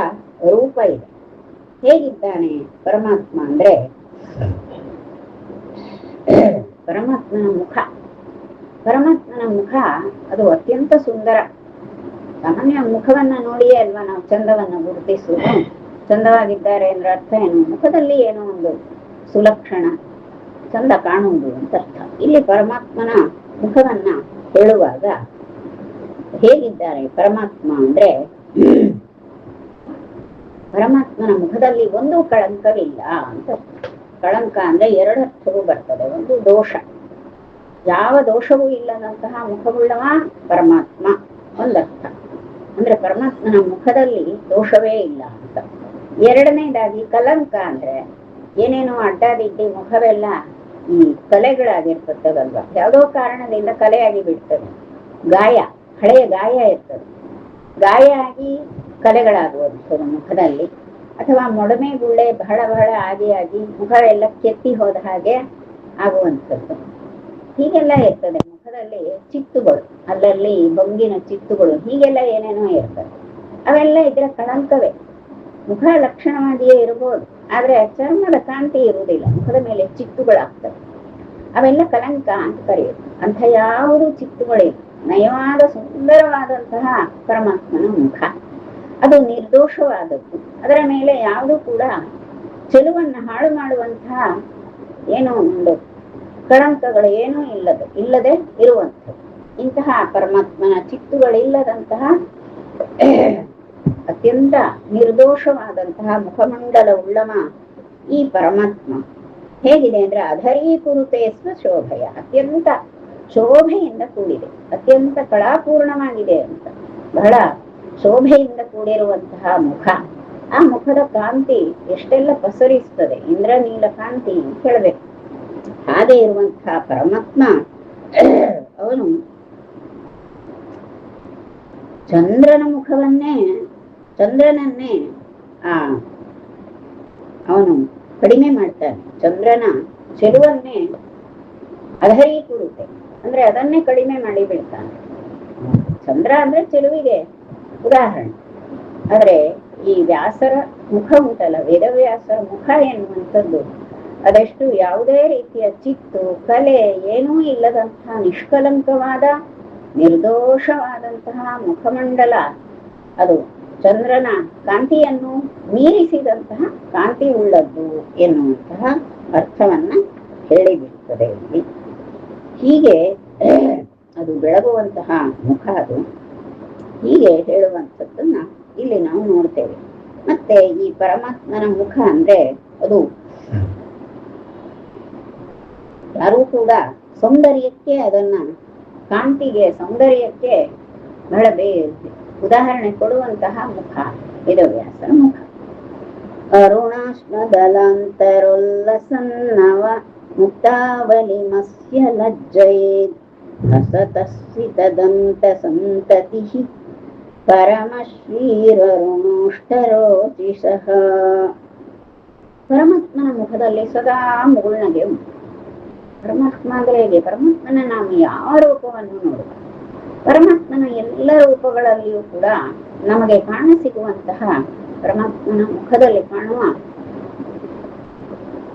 ರೂಪ ಇದೆ. ಹೇಗಿದ್ದಾನೆ ಪರಮಾತ್ಮ ಅಂದ್ರೆ ಪರಮಾತ್ಮನ ಮುಖ ಅದು ಅತ್ಯಂತ ಸುಂದರ. ಸಾಮಾನ್ಯ ಮುಖವನ್ನ ನೋಡಿಯೇ ಅಲ್ವಾ ನಾವು ಚಂದವನ್ನ ಗುರುತಿಸುವುದು. ಚಂದವಾಗಿದ್ದಾರೆ ಅಂದ್ರೆ ಅರ್ಥ ಏನು? ಮುಖದಲ್ಲಿ ಏನೋ ಒಂದು ಸುಲಕ್ಷಣ, ಚಂದ ಕಾಣುವುದು ಅಂತ ಅರ್ಥ. ಇಲ್ಲಿ ಪರಮಾತ್ಮನ ಮುಖವನ್ನ ಹೇಳುವಾಗ ಹೇಗಿದ್ದಾರೆ ಪರಮಾತ್ಮ ಅಂದ್ರೆ ಪರಮಾತ್ಮನ ಮುಖದಲ್ಲಿ ಒಂದು ಕಳಂಕವಿಲ್ಲ ಅಂತ. ಕಳಂಕ ಅಂದ್ರೆ 2 ಅರ್ಥವೂ ಬರ್ತದೆ. ಒಂದು ದೋಷ, ಯಾವ ದೋಷವೂ ಇಲ್ಲದಂತಹ ಮುಖವುಳ್ಳವ ಪರಮಾತ್ಮ ಒಂದರ್ಥ. ಅಂದ್ರೆ ಪರಮಾತ್ಮನ ಮುಖದಲ್ಲಿ ದೋಷವೇ ಇಲ್ಲ ಅಂತ. ಎರಡನೇದಾಗಿ ಕಲಂಕ ಅಂದ್ರೆ ಏನೇನೋ ಅಡ್ಡಾದಿಡ್ಡಿ ಮುಖವೆಲ್ಲ ಈ ಕಲೆಗಳಾಗಿರ್ತದಲ್ವ, ಯಾವುದೋ ಕಾರಣದಿಂದ ಕಲೆಯಾಗಿ ಬಿಡ್ತದೆ. ಗಾಯ, ಹಳೆಯ ಗಾಯ ಇರ್ತದೆ, ಗಾಯ ಆಗಿ ಕಲೆಗಳಾಗುವಂಥದ್ದು ಮುಖದಲ್ಲಿ. ಅಥವಾ ಮೊಡಮೆ ಗುಳ್ಳೆ ಬಹಳ ಬಹಳ ಆಗಿ ಮುಖವೆಲ್ಲ ಕೆತ್ತಿ ಹೋದ ಹಾಗೆ ಆಗುವಂಥದ್ದು. ಹೀಗೆಲ್ಲ ಇರ್ತದೆ ಮುಖದಲ್ಲಿ. ಚಿತ್ತುಗಳು, ಅಲ್ಲಲ್ಲಿ ಬೊಂಗಿನ ಚಿತ್ತುಗಳು, ಹೀಗೆಲ್ಲ ಏನೇನೋ ಇರ್ತದೆ. ಅವೆಲ್ಲ ಇದ್ರೆ ಕಳಂಕವೇ. ಮುಖ ಲಕ್ಷಣವಾಗಿಯೇ ಇರಬಹುದು, ಆದ್ರೆ ಚರ್ಮದ ಕಾಂತಿ ಇರುವುದಿಲ್ಲ, ಮುಖದ ಮೇಲೆ ಚಿತ್ತುಗಳಾಗ್ತವೆ. ಅವೆಲ್ಲ ಕಲಂಕ ಅಂತ ಕರೆಯುದು. ಅಂಥ ಯಾವುದು ಚಿತ್ತುಗಳಿಲ್ಲ, ನಯವಾದ ಸುಂದರವಾದಂತಹ ಪರಮಾತ್ಮನ ಮುಖ. ಅದು ನಿರ್ದೋಷವಾದದ್ದು. ಅದರ ಮೇಲೆ ಯಾವುದು ಕೂಡ ಚೆಲುವನ್ನು ಹಾಳು ಮಾಡುವಂತಹ ಏನೋ ಒಂದು ಕಳಂಕಗಳು ಏನೂ ಇಲ್ಲದೆ ಇರುವಂಥದ್ದು. ಇಂತಹ ಪರಮಾತ್ಮನ ಚಿತ್ತುಗಳಿಲ್ಲದಂತಹ ಅತ್ಯಂತ ನಿರ್ದೋಷವಾದಂತಹ ಮುಖಮಂಡಲ ಉಳ್ಳವ ಈ ಪರಮಾತ್ಮ ಹೇಗಿದೆ ಅಂದ್ರೆ ಅಧರೀಕುರುತೆ ಸ್ವಶೋಭೆಯ, ಅತ್ಯಂತ ಶೋಭೆಯಿಂದ ಕೂಡಿದೆ, ಅತ್ಯಂತ ಕಳಾಪೂರ್ಣವಾಗಿದೆ ಅಂತ. ಬಹಳ ಶೋಭೆಯಿಂದ ಕೂಡಿರುವಂತಹ ಮುಖ. ಆ ಮುಖದ ಕಾಂತಿ ಎಷ್ಟೆಲ್ಲ ಪಸರಿಸ್ತದೆ, ಇಂದ್ರನೀಲ ಕಾಂತಿ ಹೇಳಬೇಕು. ಹಾಗೆ ಇರುವಂತಹ ಪರಮಾತ್ಮ ಅವನು ಚಂದ್ರನನ್ನೇ ಅವನು ಕಡಿಮೆ ಮಾಡ್ತಾನೆ. ಚಂದ್ರನ ಚೆಲುವನ್ನೇ ಅಧರೀಕುರುತೆ ಅಂದ್ರೆ ಅದನ್ನೇ ಕಡಿಮೆ ಮಾಡಿ ಬಿಡ್ತಾನೆ. ಚಂದ್ರ ಅಂದ್ರೆ ಚೆಲುವಿಗೆ ಉದಾಹರಣೆ. ಆದ್ರೆ ಈ ವ್ಯಾಸರ ಮುಖ ಉಂಟಲ್ಲ, ವೇದವ್ಯಾಸರ ಮುಖ ಎನ್ನುವಂಥದ್ದು ಅದೆಷ್ಟು ಯಾವುದೇ ರೀತಿಯ ಚಿತ್ತು ಕಲೆ ಏನೂ ಇಲ್ಲದಂತಹ ನಿಷ್ಕಲಂಕವಾದ ನಿರ್ದೋಷವಾದಂತಹ ಮುಖಮಂಡಲ. ಅದು ಚಂದ್ರನ ಕಾಂತಿಯನ್ನು ಮೀರಿಸಿದಂತಹ ಕಾಂತಿ ಉಳ್ಳದ್ದು ಎನ್ನುವಂತಹ ಅರ್ಥವನ್ನ ಹೇಳಿಬಿಡ್ತದೆ ಇಲ್ಲಿ. ಹೀಗೆ ಅದು ಬೆಳಗುವಂತಹ ಮುಖ ಅದು. ಹೀಗೆ ಹೇಳುವಂಥದ್ದನ್ನ ಇಲ್ಲಿ ನಾವು ನೋಡ್ತೇವೆ. ಮತ್ತೆ ಈ ಪರಮಾತ್ಮನ ಮುಖ ಅಂದ್ರೆ ಅದು ಯಾರೂ ಕೂಡ ಸೌಂದರ್ಯಕ್ಕೆ, ಅದನ್ನ ಕಾಂತಿಗೆ, ಸೌಂದರ್ಯಕ್ಕೆ ಬಹಳ ಉದಾಹರಣೆ ಕೊಡುವಂತಹ ಮುಖ ವೇದವ್ಯಾಸರ ಮುಖ. ಅರುಣಾಶ್ಮದಲಾಂತರೊಲ್ಲಸನ್ನವ ಮುಕ್ತಾವಲಿ ಮಸ್ಯ ಲಜ್ಜಯೇದ್ ಹಸತಸ್ಸಿತದಂತ ಸಂತತಿ ಪರಮಶ್ರೀರರುಣೋಷ್ಟರೋಚಿಷಃ. ಪರಮಾತ್ಮನ ಮುಖದಲ್ಲಿ ಸದಾ ಮುಗುಳ್ನಗೆ ಉಂಟು. ಪರಮಾತ್ಮ ಅಂದ್ರೆ ಹೇಗೆ? ಪರಮಾತ್ಮನ ನಾವು ಯಾವ ರೂಪವನ್ನು ನೋಡುವ, ಪರಮಾತ್ಮನ ಎಲ್ಲ ರೂಪಗಳಲ್ಲಿಯೂ ಕೂಡ ನಮಗೆ ಕಾಣಸಿಗುವಂತಹ ಪರಮಾತ್ಮನ ಮುಖದಲ್ಲಿ ಕಾಣುವ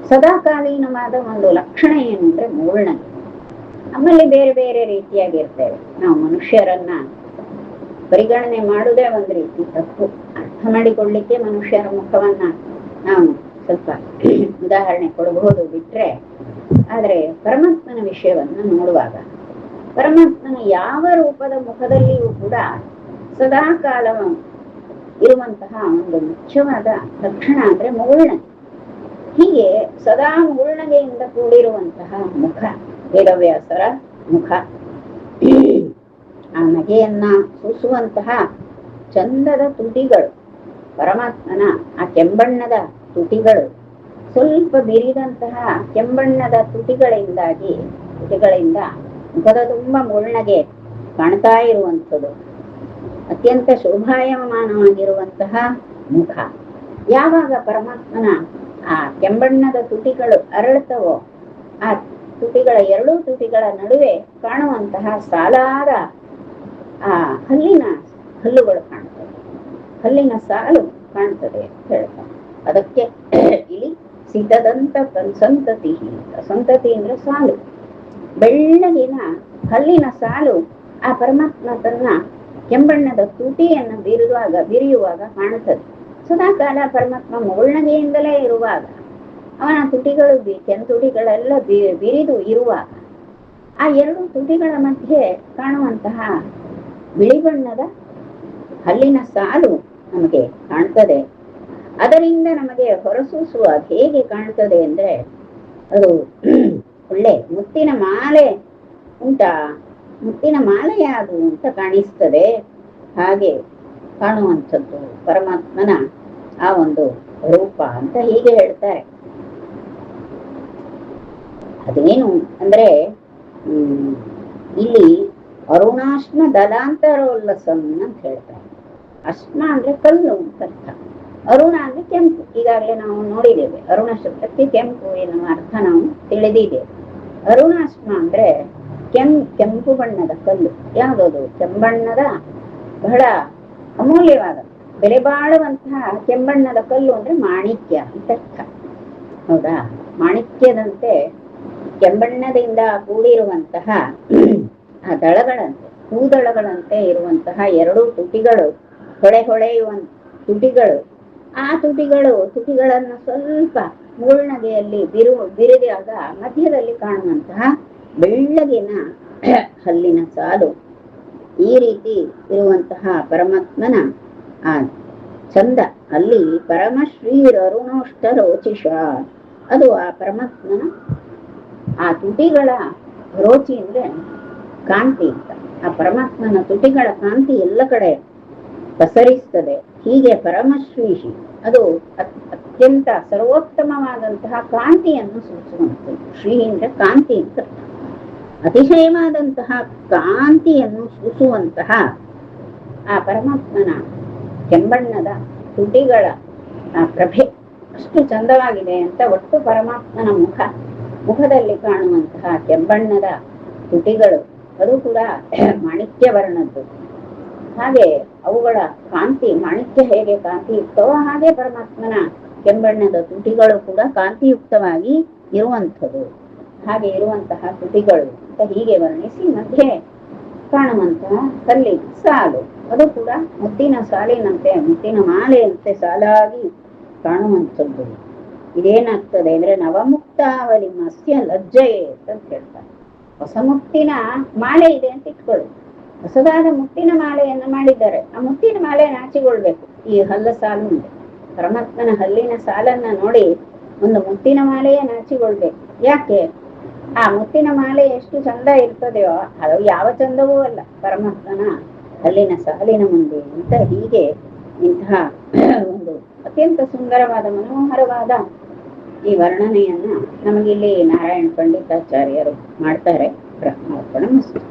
ಸದಾಕಾಲೀನವಾದ ಒಂದು ಲಕ್ಷಣ ಏನು ಅಂದ್ರೆ ಮುಗುಳ್ನಗೆ. ಆಮೇಲೆ ಬೇರೆ ಬೇರೆ ರೀತಿಯಾಗಿರ್ತೇವೆ. ನಾವು ಮನುಷ್ಯರನ್ನ ಪರಿಗಣನೆ ಮಾಡುವುದೇ ಒಂದು ರೀತಿ ತಪ್ಪು. ಅರ್ಥ ಮಾಡಿಕೊಳ್ಳಿಕ್ಕೆ ಮನುಷ್ಯರ ಮುಖವನ್ನ ನಾವು ಸ್ವಲ್ಪ ಉದಾಹರಣೆ ಕೊಡಬಹುದು ಬಿಟ್ರೆ, ಆದ್ರೆ ಪರಮಾತ್ಮನ ವಿಷಯವನ್ನ ನೋಡುವಾಗ ಪರಮಾತ್ಮನ ಯಾವ ರೂಪದ ಮುಖದಲ್ಲಿಯೂ ಕೂಡ ಸದಾ ಕಾಲ ಇರುವಂತಹ ಒಂದು ಮುಖ್ಯವಾದ ಲಕ್ಷಣ ಅಂದ್ರೆ ಮುಗುಳ್ನಗೆ. ಹೀಗೆ ಸದಾ ಮುಗುಳ್ನಗೆಯಿಂದ ಕೂಡಿರುವಂತಹ ಮುಖ ವೇದವ್ಯಾಸರ ಮುಖ. ಆ ನಗೆಯನ್ನ ಸೂಸುವಂತಹ ಚಂದದ ತುಟಿಗಳು, ಪರಮಾತ್ಮನ ಆ ಕೆಂಬಣ್ಣದ ತುಟಿಗಳು, ಸ್ವಲ್ಪ ಬಿರಿದಂತಹ ಕೆಂಬಣ್ಣದ ತುಟಿಗಳಿಂದ ಮುಖದ ತುಂಬ ಮುಗುಳ್ನಗೆ ಕಾಣ್ತಾ ಇರುವಂಥದ್ದು, ಅತ್ಯಂತ ಶೋಭಾಯಮಾನವಾಗಿರುವಂತಹ ಮುಖ. ಯಾವಾಗ ಪರಮಾತ್ಮನ ಆ ಕೆಂಬಣ್ಣದ ತುಟಿಗಳು ಅರಳುತ್ತವೋ, ಆ ತುಟಿಗಳ ಎರಡೂ ತುಟಿಗಳ ನಡುವೆ ಕಾಣುವಂತಹ ಸಾಲಾದ ಆ ಹಲ್ಲುಗಳು ಕಾಣ್ತದೆ, ಹಲ್ಲಿನ ಸಾಲು ಕಾಣ್ತದೆ ಹೇಳ್ತಾರೆ. ಅದಕ್ಕೆ ಇಲ್ಲಿ ಸಿತದಂತ ಸಂತತಿ, ಸಂತತಿ ಅಂದ್ರೆ ಸಾಲು, ಬೆಳ್ಳಗಿನ ಹಲ್ಲಿನ ಸಾಲು ಆ ಪರಮಾತ್ಮ ತನ್ನ ಕೆಂಬಣ್ಣದ ತುಟಿಯನ್ನು ಬಿರಿಯುವಾಗ ಕಾಣುತ್ತದೆ. ಸದಾಕಾಲ ಪರಮಾತ್ಮ ಮುಗುಳ್ನಗೆಯಿಂದಲೇ ಇರುವಾಗ, ಅವನ ತುಟಿಗಳು ಕೆಂತುಟಿಗಳೆಲ್ಲ ಬಿರಿದು ಇರುವಾಗ, ಆ ಎರಡು ತುಟಿಗಳ ಮಧ್ಯೆ ಕಾಣುವಂತಹ ಬಿಳಿ ಬಣ್ಣದ ಹಲ್ಲಿನ ಸಾಲು ನಮಗೆ ಕಾಣ್ತದೆ. ಅದರಿಂದ ನಮಗೆ ಹೊರಸೂಸುವ ಹೇಗೆ ಕಾಣ್ತದೆ ಅಂದ್ರೆ, ಅದು ಒಳ್ಳೆ ಮುತ್ತಿನ ಮಾಲೆ ಉಂಟಾ, ಮುತ್ತಿನ ಮಾಲೆ ಯಾವುದು ಅಂತ ಕಾಣಿಸ್ತದೆ. ಹಾಗೆ ಕಾಣುವಂಥದ್ದು ಪರಮಾತ್ಮನ ಆ ಒಂದು ರೂಪ ಅಂತ ಹೀಗೆ ಹೇಳ್ತಾರೆ. ಅದೇನು ಅಂದ್ರೆ ಇಲ್ಲಿ ಅರುಣಾಶ್ಮ ದಲಾಂತರೋಲ್ಲಸಂ ಅಂತ ಹೇಳ್ತಾರೆ. ಅಶ್ಮ ಅಂದ್ರೆ ಕಲ್ಲು ಅಂತ ಅರ್ಥ, ಅರುಣ ಅಂದ್ರೆ ಕೆಂಪು. ಈಗಾಗಲೇ ನಾವು ನೋಡಿದ್ದೇವೆ, ಅರುಣ ಶಬ್ದಕ್ಕೆ ಕೆಂಪು ಎನ್ನುವ ಅರ್ಥ ನಾವು ತಿಳಿದಿದ್ದೇವೆ. ಅರುಣಾಶ್ಮ ಅಂದ್ರೆ ಕೆಂಪು ಬಣ್ಣದ ಕಲ್ಲು. ಯಾವುದದು? ಕೆಂಬಣ್ಣದ ಬಹಳ ಅಮೂಲ್ಯವಾದ ಬೆಲೆ ಬಾಳುವಂತಹ ಕೆಂಬಣ್ಣದ ಕಲ್ಲು ಅಂದ್ರೆ ಮಾಣಿಕ್ಯ ಅಂತ ಅರ್ಥ. ಹೌದಾ? ಮಾಣಿಕ್ಯದಂತೆ ಕೆಂಬಣ್ಣದಿಂದ ಕೂಡಿರುವಂತಹ ಆ ದಳಗಳಂತೆ, ಹೂದಳಗಳಂತೆ ಇರುವಂತಹ ಎರಡು ತುಟಿಗಳು, ಹೊಳೆಯುವ ತುಟಿಗಳು. ಆ ತುಟಿಗಳನ್ನು ಸ್ವಲ್ಪ ಮುಳ್ನಗೆಯಲ್ಲಿ ಬಿರಿದಾಗ ಮಧ್ಯದಲ್ಲಿ ಕಾಣುವಂತಹ ಬೆಳ್ಳಗಿನ ಹಲ್ಲಿನ ಸಾಲು. ಈ ರೀತಿ ಇರುವಂತಹ ಪರಮಾತ್ಮನ ಆ ಚಂದ ಅಲ್ಲಿ ಪರಮಶ್ರೀ ಅರುಣೋಷ್ಟ ರೋಚಿಷ, ಅದು ಆ ಪರಮಾತ್ಮನ ಆ ತುಟಿಗಳ ರೋಚಿ ಅಂದ್ರೆ ಕಾಂತಿ ಅಂತ. ಆ ಪರಮಾತ್ಮನ ತುಟಿಗಳ ಕಾಂತಿ ಎಲ್ಲ ಕಡೆ ಪಸರಿಸ್ತದೆ. ಹೀಗೆ ಪರಮಶ್ರೀಷಿ ಅದು ಅತ್ಯಂತ ಸರ್ವೋತ್ತಮವಾದಂತಹ ಕಾಂತಿಯನ್ನು ಸೂಚಿಸುವಂಥದ್ದು. ಶ್ರೀ ಅಂದ್ರೆ ಕಾಂತಿ ಅಂತ, ಅತಿಶಯವಾದಂತಹ ಕಾಂತಿಯನ್ನು ಸೂಸುವಂತಹ ಆ ಪರಮಾತ್ಮನ ಕೆಂಬಣ್ಣದ ತುಟಿಗಳ ಆ ಪ್ರಭೆ ಅಷ್ಟು ಚಂದವಾಗಿದೆ ಅಂತ. ಒಟ್ಟು ಪರಮಾತ್ಮನ ಮುಖದಲ್ಲಿ ಕಾಣುವಂತಹ ಕೆಂಬಣ್ಣದ ತುಟಿಗಳು ಅದು ಕೂಡ ಮಾಣಿಕ್ಯ ವರ್ಣದ್ದು. ಹಾಗೆ ಅವುಗಳ ಕಾಂತಿ, ಮಾಣಿಕ್ಯ ಹೇಗೆ ಕಾಂತಿಯುಕ್ತವೋ ಹಾಗೆ ಪರಮಾತ್ಮನ ಕೆಂಬಣ್ಣದ ತುಟಿಗಳು ಕೂಡ ಕಾಂತಿಯುಕ್ತವಾಗಿ ಇರುವಂಥದ್ದು. ಹಾಗೆ ಇರುವಂತಹ ತುಟಿಗಳು ಅಂತ ಹೀಗೆ ವರ್ಣಿಸಿ ಮಧ್ಯೆ ಕಾಣುವಂತಹ ಕಲ್ಲಿನ ಸಾಲು, ಅದು ಕೂಡ ಮುತ್ತಿನ ಸಾಲಿನಂತೆ, ಮುತ್ತಿನ ಮಾಲೆಯಂತೆ ಸಾಲಾಗಿ ಕಾಣುವಂಥದ್ದು. ಇದೇನಾಗ್ತದೆ ಅಂದ್ರೆ ನವಮುಕ್ತಾವಲಿ ಮತ್ಸ್ಯ ಲಜ್ಜೆಯೇ ಅಂತ ಹೇಳ್ತಾರೆ. ಹೊಸ ಮುತ್ತಿನ ಮಾಲೆ ಇದೆ ಅಂತ ಇಟ್ಕೊಳ್ಳಿ, ಹೊಸದಾದ ಮುತ್ತಿನ ಮಾಲೆಯನ್ನು ಮಾಡಿದ್ದಾರೆ. ಆ ಮುತ್ತಿನ ಮಾಲೆ ನಾಚಿಕೊಳ್ಬೇಕು. ಈ ಹಲ್ಲ ಸಾಲು ಮುಂದೆ ಪರಮಾತ್ಮನ ಹಲ್ಲಿನ ಸಾಲನ್ನ ನೋಡಿ ಒಂದು ಮುತ್ತಿನ ಮಾಲೆಯೇ ನಾಚಿಕೊಳ್ಬೇಕು. ಯಾಕೆ? ಆ ಮುತ್ತಿನ ಮಾಲೆ ಎಷ್ಟು ಚಂದ ಇರ್ತದೆಯೋ ಅದು ಯಾವ ಚಂದವೂ ಅಲ್ಲ ಪರಮಾತ್ಮನ ಹಲ್ಲಿನ ಸಾಲಿನ ಮುಂದೆ ಅಂತ. ಹೀಗೆ ಇಂತಹ ಒಂದು ಅತ್ಯಂತ ಸುಂದರವಾದ ಮನೋಹರವಾದ ಈ ವರ್ಣನೆಯನ್ನ ನಮಗಿಲ್ಲಿ ನಾರಾಯಣ ಪಂಡಿತಾಚಾರ್ಯರು ಮಾಡ್ತಾರೆ. ಬ್ರಹ್ಮಾರ್ಪಣ ಮಸ್ತು.